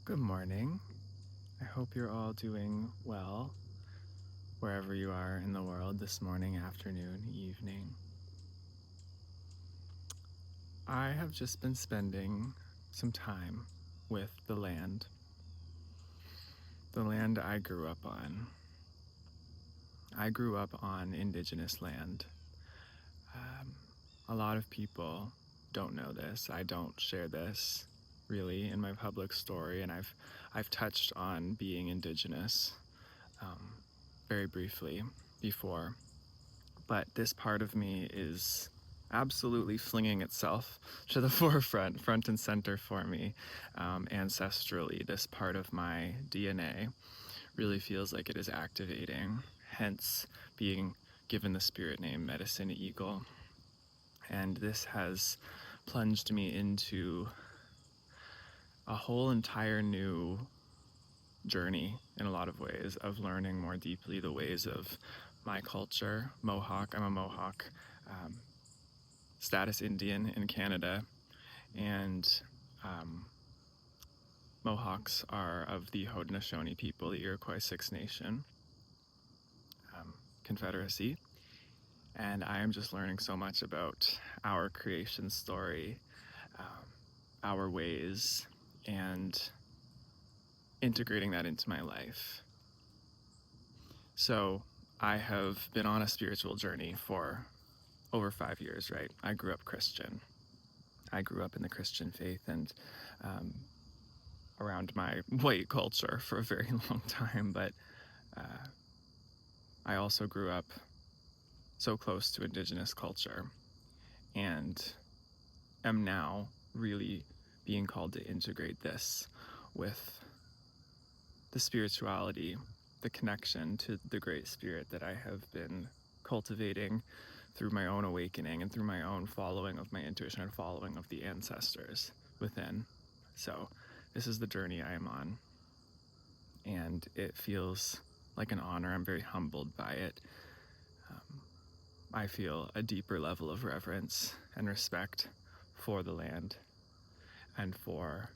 Good morning. I hope you're all doing well wherever you are in the world this morning, afternoon, evening. I have just been spending some time with the land I grew up on. I grew up on Indigenous land. A lot of people don't know this. I don't share this really in my public story, and I've touched on being Indigenous very briefly before. But this part of me is absolutely flinging itself to the forefront, front and center for me. Ancestrally, this part of my DNA really feels like it is activating, hence being given the spirit name Medicine Eagle. And this has plunged me into a whole entire new journey in a lot of ways of learning more deeply the ways of my culture. Mohawk, I'm a Mohawk, status Indian in Canada, and Mohawks are of the Haudenosaunee people, the Iroquois Six Nation Confederacy. And I am just learning so much about our creation story, our ways, and integrating that into my life. So I have been on a spiritual journey for over 5 years, right? I grew up Christian. I grew up in the Christian faith and around my white culture for a very long time, but I also grew up so close to Indigenous culture and am now really being called to integrate this with the spirituality, the connection to the Great Spirit that I have been cultivating through my own awakening and through my own following of my intuition and following of the ancestors within. So this is the journey I am on, and it feels like an honor. I'm very humbled by it. I feel a deeper level of reverence and respect for the land and for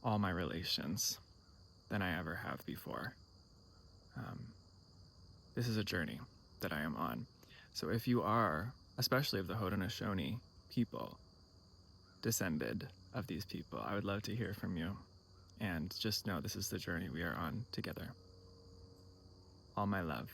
all my relations than I ever have before. This is a journey that I am on. So if you are, especially of the Haudenosaunee people, descended of these people, I would love to hear from you. And just know this is the journey we are on together. All my love.